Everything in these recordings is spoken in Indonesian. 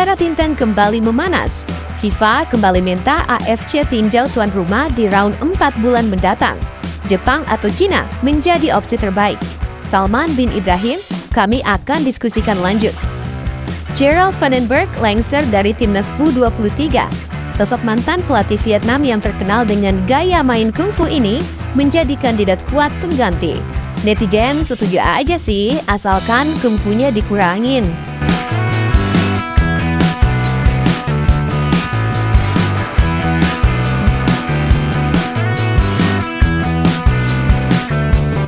Udara Tintang kembali memanas. FIFA kembali minta AFC tinjau tuan rumah di round 4 bulan mendatang. Jepang atau Cina menjadi opsi terbaik. Salman bin Ibrahim, kami akan diskusikan lanjut. Gerald Vandenberg lengser dari timnas U23. Sosok mantan pelatih Vietnam yang terkenal dengan gaya main kungfu ini menjadi kandidat kuat pengganti. Netizen setuju aja sih, asalkan kungfunya dikurangin.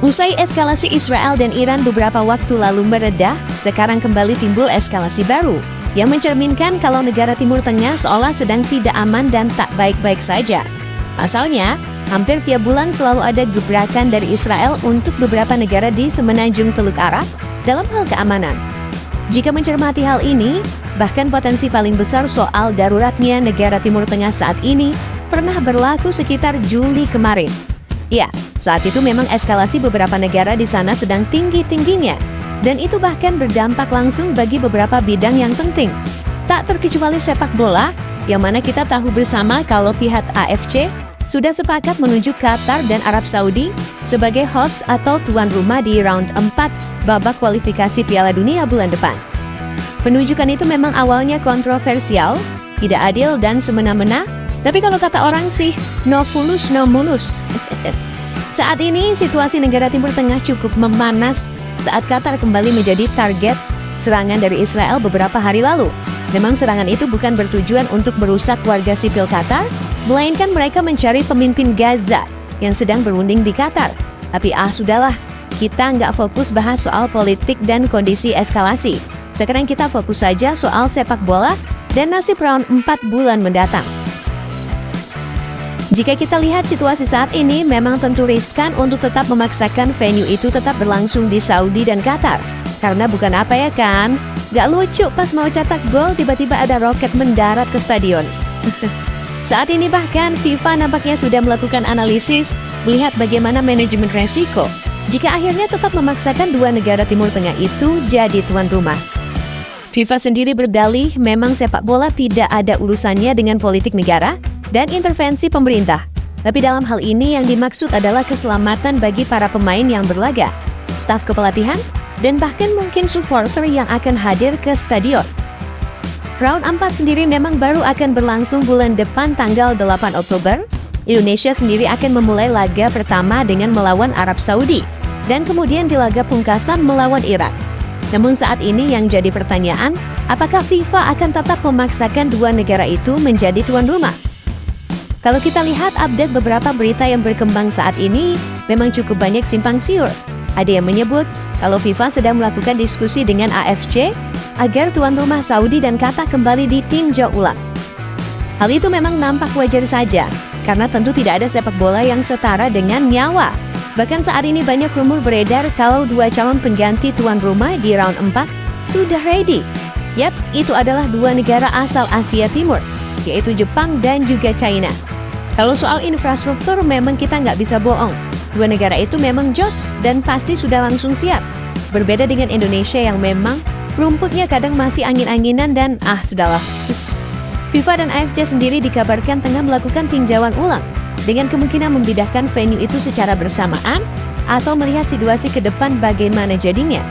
Usai eskalasi Israel dan Iran beberapa waktu lalu mereda, sekarang kembali timbul eskalasi baru yang mencerminkan kalau negara Timur Tengah seolah sedang tidak aman dan tak baik-baik saja. Pasalnya, hampir tiap bulan selalu ada gebrakan dari Israel untuk beberapa negara di semenanjung Teluk Arab dalam hal keamanan. Jika mencermati hal ini, bahkan potensi paling besar soal daruratnya negara Timur Tengah saat ini pernah berlaku sekitar Juli kemarin. Ya, saat itu memang eskalasi beberapa negara di sana sedang tinggi-tingginya, dan itu bahkan berdampak langsung bagi beberapa bidang yang penting. Tak terkecuali sepak bola, yang mana kita tahu bersama kalau pihak AFC sudah sepakat menunjuk Qatar dan Arab Saudi sebagai host atau tuan rumah di round 4 babak kualifikasi Piala Dunia bulan depan. Penunjukan itu memang awalnya kontroversial, tidak adil dan semena-mena, tapi kalau kata orang sih, no fulus no mulus. Saat ini, situasi negara Timur Tengah cukup memanas saat Qatar kembali menjadi target serangan dari Israel beberapa hari lalu. Memang serangan itu bukan bertujuan untuk merusak warga sipil Qatar, melainkan mereka mencari pemimpin Gaza yang sedang berunding di Qatar. Tapi sudahlah, kita nggak fokus bahas soal politik dan kondisi eskalasi. Sekarang kita fokus saja soal sepak bola dan nasib round 4 bulan mendatang. Jika kita lihat situasi saat ini, memang tentu riskan untuk tetap memaksakan venue itu tetap berlangsung di Saudi dan Qatar. Karena bukan apa ya kan? Gak lucu pas mau cetak gol tiba-tiba ada roket mendarat ke stadion. Saat ini bahkan FIFA nampaknya sudah melakukan analisis melihat bagaimana manajemen resiko jika akhirnya tetap memaksakan dua negara Timur Tengah itu jadi tuan rumah. FIFA sendiri berdalih memang sepak bola tidak ada urusannya dengan politik negara dan intervensi pemerintah. Tapi dalam hal ini yang dimaksud adalah keselamatan bagi para pemain yang berlaga, staf kepelatihan, dan bahkan mungkin supporter yang akan hadir ke stadion. Round 4 sendiri memang baru akan berlangsung bulan depan tanggal 8 Oktober. Indonesia sendiri akan memulai laga pertama dengan melawan Arab Saudi, dan kemudian di laga pungkasan melawan Irak. Namun saat ini yang jadi pertanyaan, apakah FIFA akan tetap memaksakan dua negara itu menjadi tuan rumah? Kalau kita lihat update beberapa berita yang berkembang saat ini, memang cukup banyak simpang siur. Ada yang menyebut kalau FIFA sedang melakukan diskusi dengan AFC agar tuan rumah Saudi dan Qatar kembali ditinjau ulang. Hal itu memang nampak wajar saja, karena tentu tidak ada sepak bola yang setara dengan nyawa. Bahkan saat ini banyak rumor beredar kalau dua calon pengganti tuan rumah di round 4 sudah ready. Yaps, itu adalah dua negara asal Asia Timur, yaitu Jepang dan juga China. Kalau soal infrastruktur memang kita nggak bisa bohong. Dua negara itu memang jos dan pasti sudah langsung siap. Berbeda dengan Indonesia yang memang rumputnya kadang masih angin-anginan dan sudahlah. FIFA dan AFC sendiri dikabarkan tengah melakukan tinjauan ulang dengan kemungkinan memindahkan venue itu secara bersamaan atau melihat situasi ke depan bagaimana jadinya.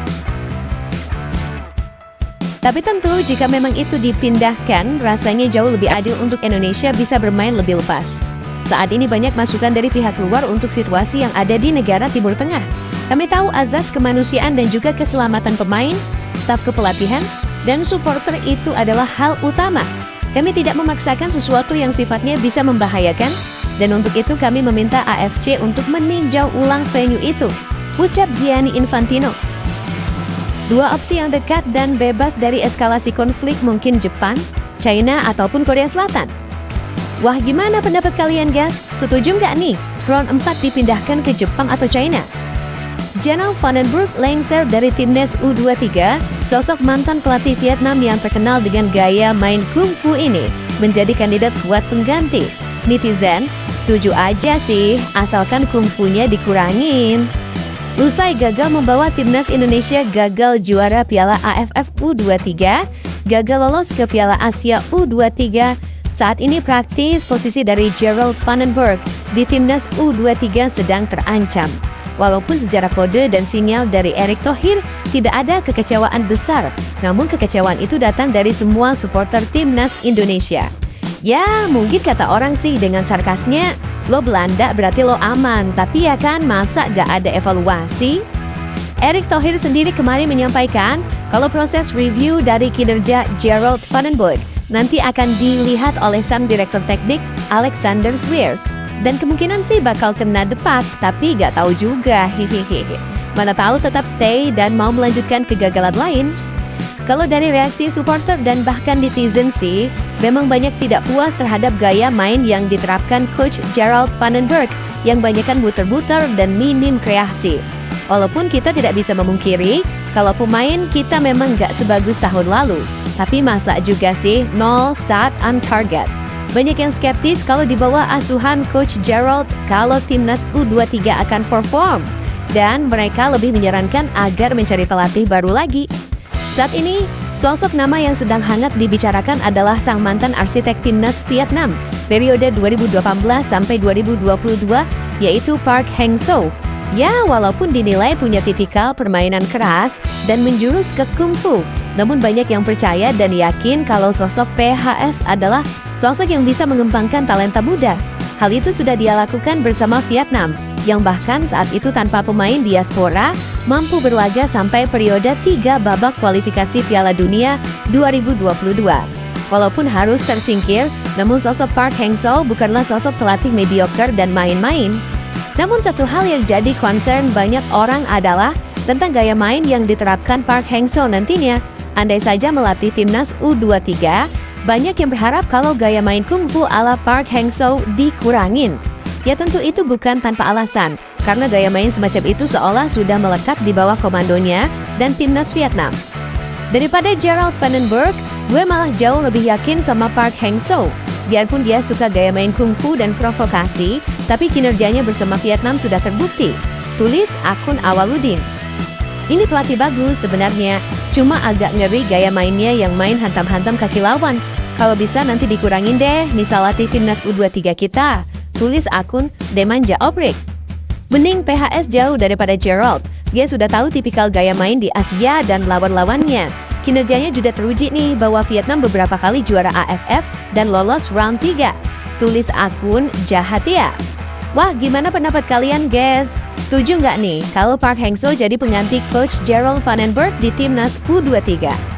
Tapi tentu jika memang itu dipindahkan, rasanya jauh lebih adil untuk Indonesia bisa bermain lebih lepas. Saat ini banyak masukan dari pihak luar untuk situasi yang ada di negara Timur Tengah. Kami tahu azas kemanusiaan dan juga keselamatan pemain, staf kepelatihan, dan supporter itu adalah hal utama. Kami tidak memaksakan sesuatu yang sifatnya bisa membahayakan, dan untuk itu kami meminta AFC untuk meninjau ulang venue itu, ucap Gianni Infantino. Dua opsi yang dekat dan bebas dari eskalasi konflik mungkin Jepang, China, ataupun Korea Selatan. Wah, gimana pendapat kalian guys? Setuju nggak nih round 4 dipindahkan ke Jepang atau China? Gerald Vandenberg lengser dari timnas U23, sosok mantan pelatih Vietnam yang terkenal dengan gaya main kungfu ini menjadi kandidat kuat pengganti. Netizen setuju aja sih, asalkan kungfunya dikurangin. Usai gagal membawa timnas Indonesia gagal juara Piala AFF U23, gagal lolos ke Piala Asia U23. Saat ini praktis posisi dari Gerald Van den Berg di timnas U23 sedang terancam. Walaupun secara kode dan sinyal dari Erick Thohir tidak ada kekecewaan besar, namun kekecewaan itu datang dari semua supporter timnas Indonesia. Ya, mungkin kata orang sih dengan sarkasnya, lo Belanda berarti lo aman, tapi ya kan masa gak ada evaluasi? Erick Thohir sendiri kemarin menyampaikan kalau proses review dari kinerja Gerald Van den Berg nanti akan dilihat oleh sang direktur teknik Alexander Sweers. Dan kemungkinan sih bakal kena depak, tapi gak tahu juga, hihihi. Mana tahu tetap stay dan mau melanjutkan kegagalan lain. Kalau dari reaksi supporter dan bahkan netizen sih, memang banyak tidak puas terhadap gaya main yang diterapkan Coach Gerald Van den Berg yang banyakkan buter-buter dan minim kreasi. Walaupun kita tidak bisa memungkiri, kalau pemain kita memang gak sebagus tahun lalu. Tapi masa juga sih, 0 shot on target. Banyak yang skeptis kalau di bawah asuhan Coach Gerald kalau timnas U23 akan perform. Dan mereka lebih menyarankan agar mencari pelatih baru lagi. Saat ini, sosok nama yang sedang hangat dibicarakan adalah sang mantan arsitek timnas Vietnam periode 2018 sampai 2022, yaitu Park Hang-seo. Ya, walaupun dinilai punya tipikal permainan keras dan menjurus ke kungfu, namun banyak yang percaya dan yakin kalau sosok PHS adalah sosok yang bisa mengembangkan talenta muda. Hal itu sudah dia lakukan bersama Vietnam, yang bahkan saat itu tanpa pemain diaspora, mampu berlaga sampai periode 3 babak kualifikasi Piala Dunia 2022. Walaupun harus tersingkir, namun sosok Park Hang-seo bukanlah sosok pelatih mediocre dan main-main. Namun satu hal yang jadi concern banyak orang adalah tentang gaya main yang diterapkan Park Hang-seo nantinya. Andai saja melatih timnas U23, banyak yang berharap kalau gaya main kungfu ala Park Hang-seo dikurangin. Ya tentu itu bukan tanpa alasan, karena gaya main semacam itu seolah sudah melekat di bawah komandonya dan timnas Vietnam. Daripada Gerald Van den Berg, gue malah jauh lebih yakin sama Park Hang-seo. Biarpun dia suka gaya main kungfu dan provokasi, tapi kinerjanya bersama Vietnam sudah terbukti. Tulis akun Awaludin. Ini pelatih bagus sebenarnya, cuma agak ngeri gaya mainnya yang main hantam-hantam kaki lawan. Kalau bisa nanti dikurangin deh, misal latih timnas U23 kita. Tulis akun Demanja Obrik. Mending PHS jauh daripada Gerald. Dia sudah tahu tipikal gaya main di Asia dan lawan-lawannya. Kinerjanya juga teruji nih bahwa Vietnam beberapa kali juara AFF dan lolos round 3. Tulis akun Jahatia. Wah, gimana pendapat kalian guys? Setuju nggak nih kalau Park Hang-seo jadi pengganti Coach Gerald Van den Berg di timnas U23?